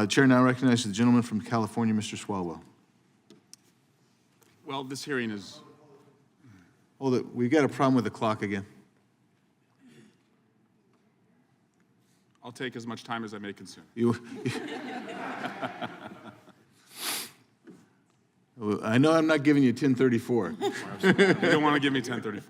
Chair now recognizes the gentleman from California, Mr. Swalwell. Well, this hearing is... Hold it. We've got a problem with the clock again. I'll take as much time as I may consume. I know I'm not giving you 10:34. You don't want to give me 10:34.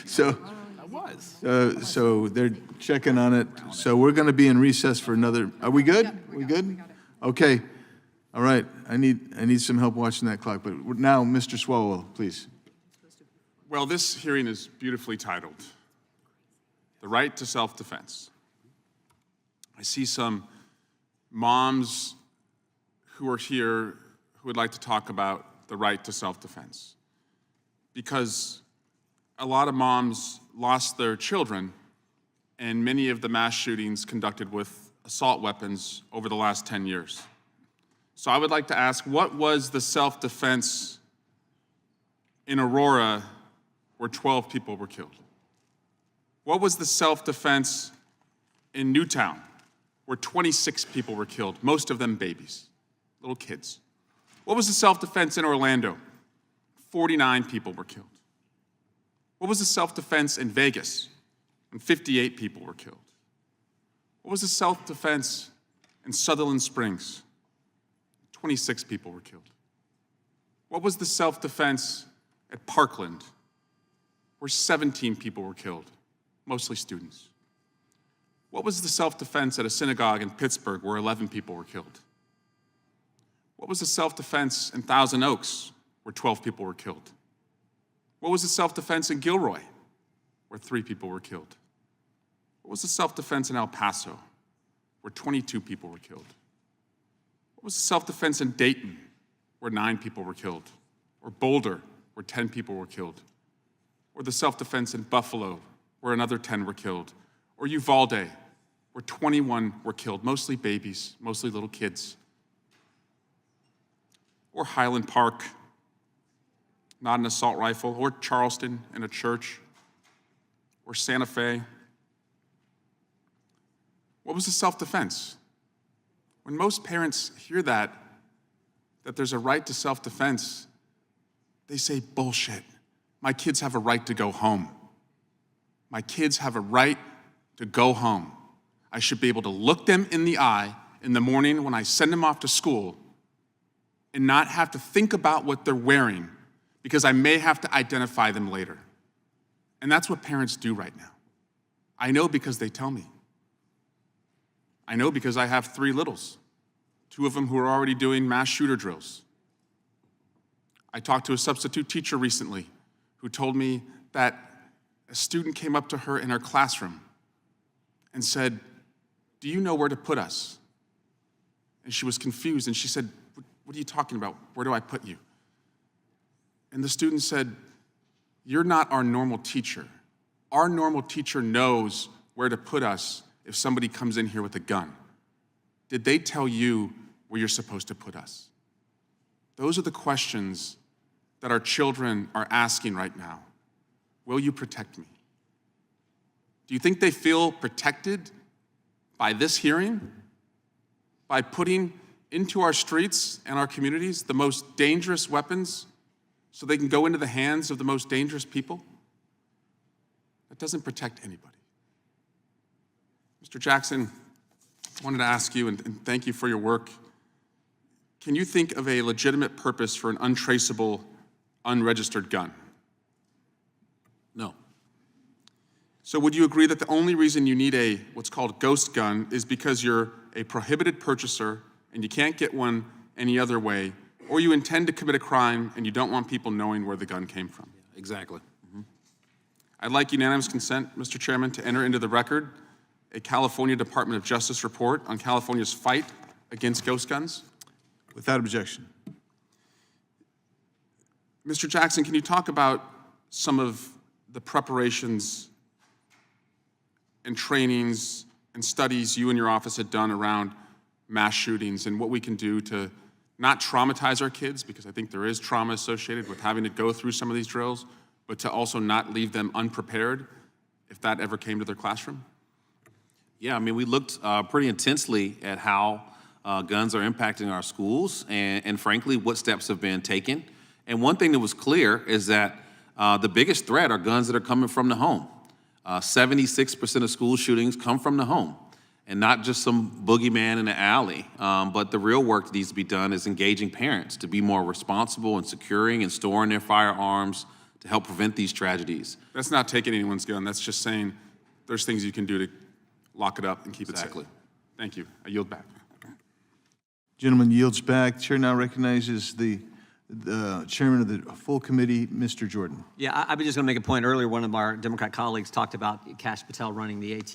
So, I was. so they're checking on it. So we're going to be in recess for another. Are we good? We good? Okay. All right. I need some help watching that clock. But now, Mr. Swalwell, please. Well, this hearing is beautifully titled, "The Right to Self-Defense." I see some moms who are here who would like to talk about the right to self-defense, because a lot of moms lost their children in many of the mass shootings conducted with assault weapons over the last 10 years. So I would like to ask, what was the self-defense in Aurora where 12 people were killed? What was the self-defense in Newtown where 26 people were killed, most of them babies, little kids? What was the self-defense in Orlando? 49 people were killed. What was the self-defense in Vegas when 58 people were killed? What was the self-defense in Sutherland Springs? 26 people were killed. What was the self-defense at Parkland where 17 people were killed, mostly students? What was the self-defense at a synagogue in Pittsburgh where 11 people were killed? What was the self-defense in Thousand Oaks where 12 people were killed? What was the self-defense in Gilroy where 3 people were killed? What was the self-defense in El Paso where 22 people were killed? What was the self-defense in Dayton where 9 people were killed? Or Boulder where 10 people were killed? Or the self-defense in Buffalo where another 10 were killed? Or Uvalde where 21 were killed, mostly babies, mostly little kids? Or Highland Park, not an assault rifle, or Charleston in a church, or Santa Fe? What was the self-defense? When most parents hear that there's a right to self-defense, they say, bullshit. My kids have a right to go home. My kids have a right to go home. I should be able to look them in the eye in the morning when I send them off to school and not have to think about what they're wearing because I may have to identify them later. And that's what parents do right now. I know because they tell me. I know because I have 3 littles, 2 of them who are already doing mass shooter drills. I talked to a substitute teacher recently who told me that a student came up to her in her classroom and said, "Do you know where to put us?" And she was confused, and she said, "What are you talking about? Where do I put you?" And the student said, "You're not our normal teacher. Our normal teacher knows where to put us if somebody comes in here with a gun. Did they tell you where you're supposed to put us?" Those are the questions that our children are asking right now. Will you protect me? Do you think they feel protected by this hearing? By putting into our streets and our communities the most dangerous weapons so they can go into the hands of the most dangerous people? That doesn't protect anybody. Mr. Jackson, I wanted to ask you, and thank you for your work, can you think of a legitimate purpose for an untraceable, unregistered gun? No. So would you agree that the only reason you need a what's called ghost gun is because you're a prohibited purchaser and you can't get one any other way, or you intend to commit a crime and you don't want people knowing where the gun came from? Exactly. I'd like unanimous consent, Mr. Chairman, to enter into the record a California Department of Justice report on California's fight against ghost guns. Without objection. Mr. Jackson, can you talk about some of the preparations and trainings and studies you and your office had done around mass shootings and what we can do to not traumatize our kids, because I think there is trauma associated with having to go through some of these drills, but to also not leave them unprepared if that ever came to their classroom? Yeah, I mean, we looked pretty intensely at how guns are impacting our schools and frankly, what steps have been taken. And one thing that was clear is that the biggest threat are guns that are coming from the home. 76% of school shootings come from the home, and not just some boogeyman in the alley. But the real work that needs to be done is engaging parents to be more responsible in securing and storing their firearms to help prevent these tragedies. That's not taking anyone's gun. That's just saying there's things you can do to lock it up and keep Exactly. it safe. Thank you. I yield back. Gentleman yields back. Chair now recognizes the chairman of the full committee, Mr. Jordan. Yeah, I was just going to make a point. Earlier, one of our Democrat colleagues talked about Kash Patel running the AT